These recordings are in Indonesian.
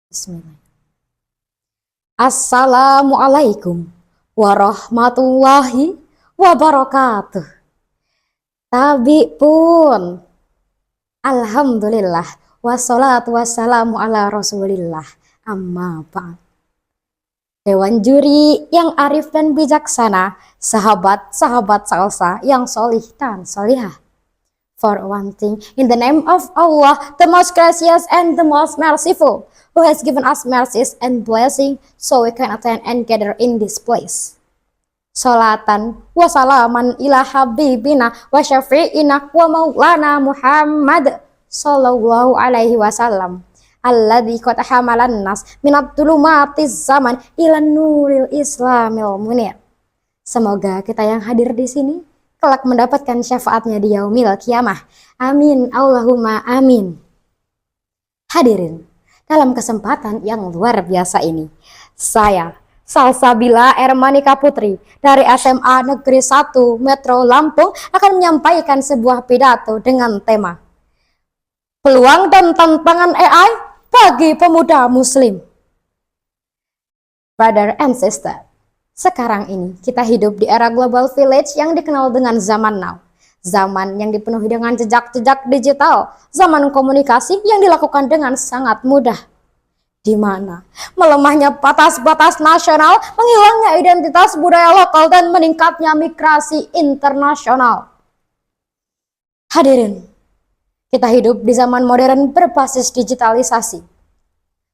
Bismillah. Assalamualaikum warahmatullahi wabarakatuh. Tabi pun. Alhamdulillah. Wassalatu wassalamu ala rasulillah. Amma ba'd. Dewan juri yang arif dan bijaksana, sahabat-sahabat salsa yang solih dan solihah. For one thing, in the name of Allah, the most gracious and the most merciful, who has given us mercies and blessing, so we can attend and gather in this place. Salatan wa salaman ila habibina wa syafi'ina wa maulana Muhammad sallallahu alaihi wasallam, alladzi qad hamalan nas minat dhulumatiz zaman ila nuril islamil munir. Semoga kita yang hadir di sini kelak mendapatkan syafaatnya di yaumil kiamah. Amin, Allahumma amin. Hadirin, dalam kesempatan yang luar biasa ini, saya, Salsabila Ermanika Putri dari SMA Negeri 1 Metro Lampung akan menyampaikan sebuah pidato dengan tema Peluang dan Tantangan AI bagi Pemuda Muslim. Brother and sister, sekarang ini kita hidup di era global village yang dikenal dengan zaman now. Zaman yang dipenuhi dengan jejak-jejak digital, zaman komunikasi yang dilakukan dengan sangat mudah. Di mana melemahnya batas-batas nasional, menghilangnya identitas budaya lokal dan meningkatnya migrasi internasional. Hadirin, kita hidup di zaman modern berbasis digitalisasi.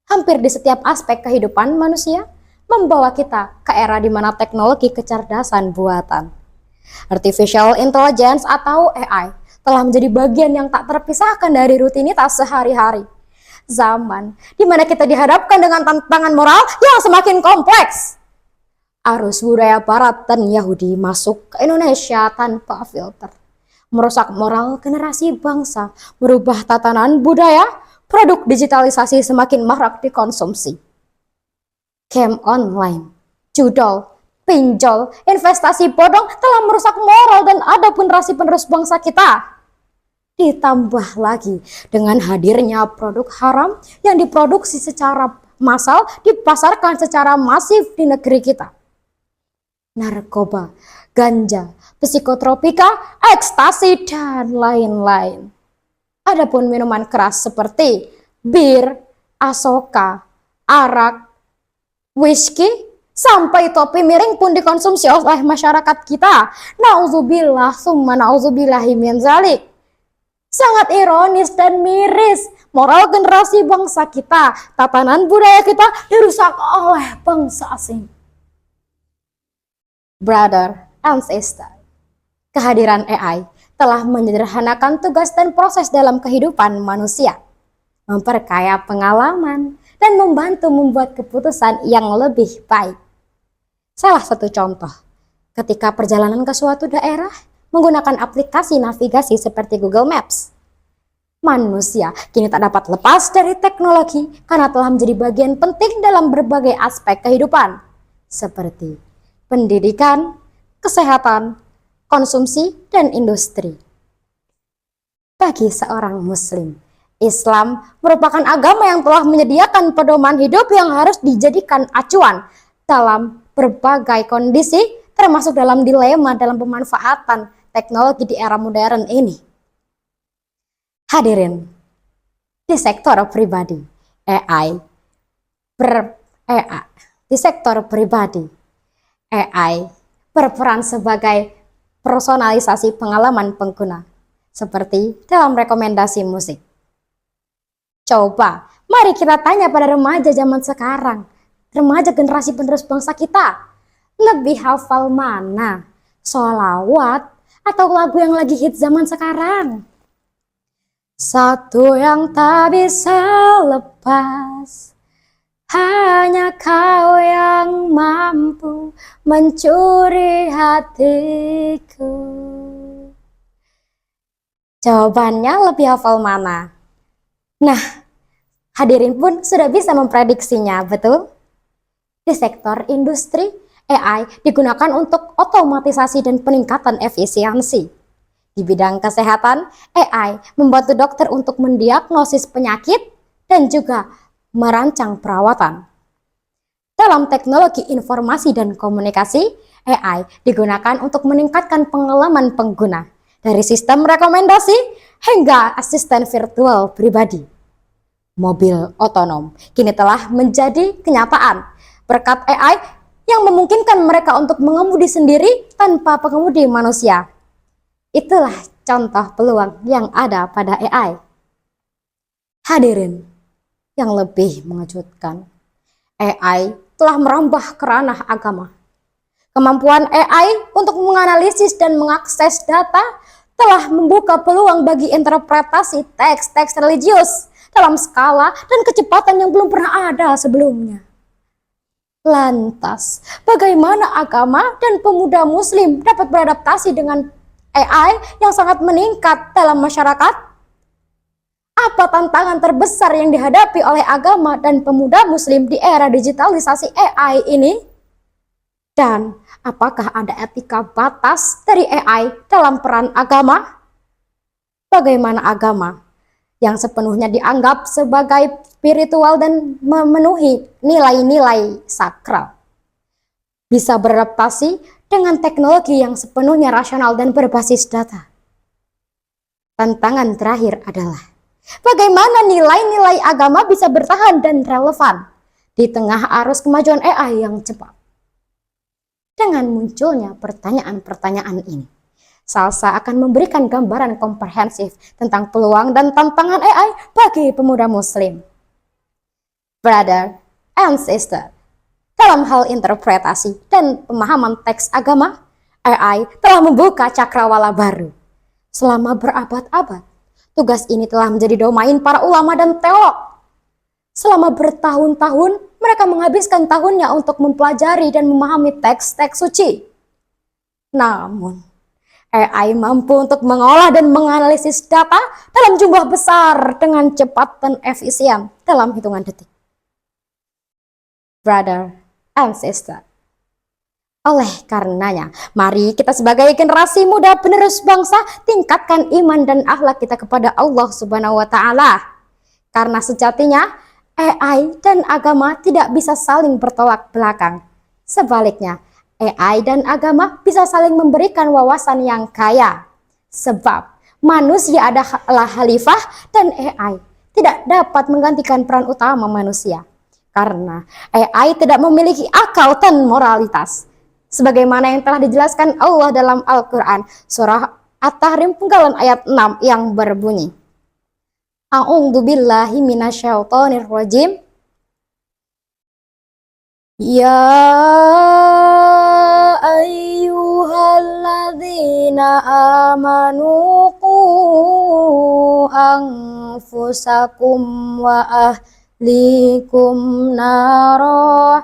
Hampir di setiap aspek kehidupan manusia membawa kita ke era di mana teknologi kecerdasan buatan, artificial intelligence atau AI, telah menjadi bagian yang tak terpisahkan dari rutinitas sehari-hari. Zaman di mana kita dihadapkan dengan tantangan moral yang semakin kompleks. Arus budaya Barat dan Yahudi masuk ke Indonesia tanpa filter, merusak moral generasi bangsa, merubah tatanan budaya, produk digitalisasi semakin marak dikonsumsi. Game online, judol, pinjol, investasi bodong telah merusak moral dan adab generasi penerus bangsa kita. Ditambah lagi dengan hadirnya produk haram yang diproduksi secara massal, dipasarkan secara masif di negeri kita. Narkoba, ganja, psikotropika, ekstasi, dan lain-lain. Adapun minuman keras seperti bir, asoka, arak, whisky, sampai topi miring pun dikonsumsi oleh masyarakat kita. Nauzubillah summa nauzubillahi min zalik. Sangat ironis dan miris, moral generasi bangsa kita, tatanan budaya kita dirusak oleh bangsa asing. Brother and sister, kehadiran AI telah menyederhanakan tugas dan proses dalam kehidupan manusia, memperkaya pengalaman, dan membantu membuat keputusan yang lebih baik. Salah satu contoh, ketika perjalanan ke suatu daerah menggunakan aplikasi navigasi seperti Google Maps. Manusia kini tak dapat lepas dari teknologi karena telah menjadi bagian penting dalam berbagai aspek kehidupan, seperti pendidikan, kesehatan, konsumsi, dan industri. Bagi seorang muslim, Islam merupakan agama yang telah menyediakan pedoman hidup yang harus dijadikan acuan dalam berbagai kondisi, termasuk dalam dilema dalam pemanfaatan teknologi di era modern ini. Hadirin, di sektor pribadi, AI berperan sebagai personalisasi pengalaman pengguna, seperti dalam rekomendasi musik. Coba, mari kita tanya pada remaja zaman sekarang, remaja generasi penerus bangsa kita, lebih hafal mana? Sholawat atau lagu yang lagi hit zaman sekarang? Satu yang tak bisa lepas, hanya kau yang mampu mencuri hatiku. Jawabannya lebih hafal mana? Nah, hadirin pun sudah bisa memprediksinya, betul? Di sektor industri, AI digunakan untuk otomatisasi dan peningkatan efisiensi. Di bidang kesehatan, AI membantu dokter untuk mendiagnosis penyakit dan juga merancang perawatan. Dalam teknologi informasi dan komunikasi, AI digunakan untuk meningkatkan pengalaman pengguna, dari sistem rekomendasi hingga asisten virtual pribadi. Mobil otonom kini telah menjadi kenyataan berkat AI yang memungkinkan mereka untuk mengemudi sendiri tanpa pengemudi manusia. Itulah contoh peluang yang ada pada AI. Hadirin yang lebih mengejutkan, AI telah merambah ke ranah agama. Kemampuan AI untuk menganalisis dan mengakses data telah membuka peluang bagi interpretasi teks-teks religius dalam skala dan kecepatan yang belum pernah ada sebelumnya. Lantas, bagaimana agama dan pemuda muslim dapat beradaptasi dengan AI yang sangat meningkat dalam masyarakat? Apa tantangan terbesar yang dihadapi oleh agama dan pemuda muslim di era digitalisasi AI ini? Dan apakah ada etika batas dari AI dalam peran agama? Bagaimana agama yang sepenuhnya dianggap sebagai spiritual dan memenuhi nilai-nilai sakral bisa beradaptasi dengan teknologi yang sepenuhnya rasional dan berbasis data? Tantangan terakhir adalah bagaimana nilai-nilai agama bisa bertahan dan relevan di tengah arus kemajuan AI yang cepat. Dengan munculnya pertanyaan-pertanyaan ini, Salsa akan memberikan gambaran komprehensif tentang peluang dan tantangan AI bagi pemuda muslim. Brother and sister, dalam hal interpretasi dan pemahaman teks agama, AI telah membuka cakrawala baru. Selama berabad-abad, tugas ini telah menjadi domain para ulama dan teolog. Selama bertahun-tahun, mereka menghabiskan tahunnya untuk mempelajari dan memahami teks-teks suci. Namun, AI mampu untuk mengolah dan menganalisis data dalam jumlah besar dengan cepat dan efisien dalam hitungan detik. Brother and sister, oleh karenanya, mari kita sebagai generasi muda penerus bangsa tingkatkan iman dan akhlak kita kepada Allah Subhanahu wa Ta'ala. Karena sejatinya AI dan agama tidak bisa saling bertolak belakang. Sebaliknya, AI dan agama bisa saling memberikan wawasan yang kaya. Sebab manusia adalah khalifah dan AI tidak dapat menggantikan peran utama manusia. Karena AI tidak memiliki akal dan moralitas. Sebagaimana yang telah dijelaskan Allah dalam Al-Quran, surah At-Tahrim penggalan ayat 6 yang berbunyi, A'udzu billahi minasyaitonir rajim. Ya ayyuhalladzina amanu qu anfusakum wa ahlikum naro.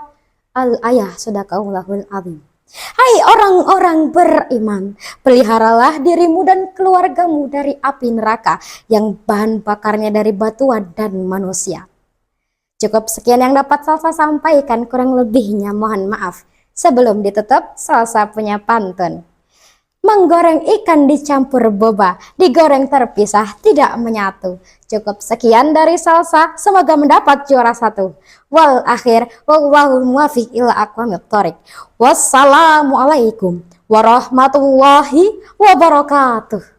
Al-ayah, sadaqallahul azim. Hai orang-orang beriman, peliharalah dirimu dan keluargamu dari api neraka yang bahan bakarnya dari batuan dan manusia. Cukup sekian yang dapat Salsa sampaikan, kurang lebihnya mohon maaf. Sebelum ditutup, Salsa punya pantun. Menggoreng ikan dicampur boba, digoreng terpisah tidak menyatu. Cukup sekian dari Salsa, semoga mendapat juara 1. Wal akhir, wallahu muwaffiq ila aqwamit thoriq. Wassalamualaikum warahmatullahi wabarakatuh.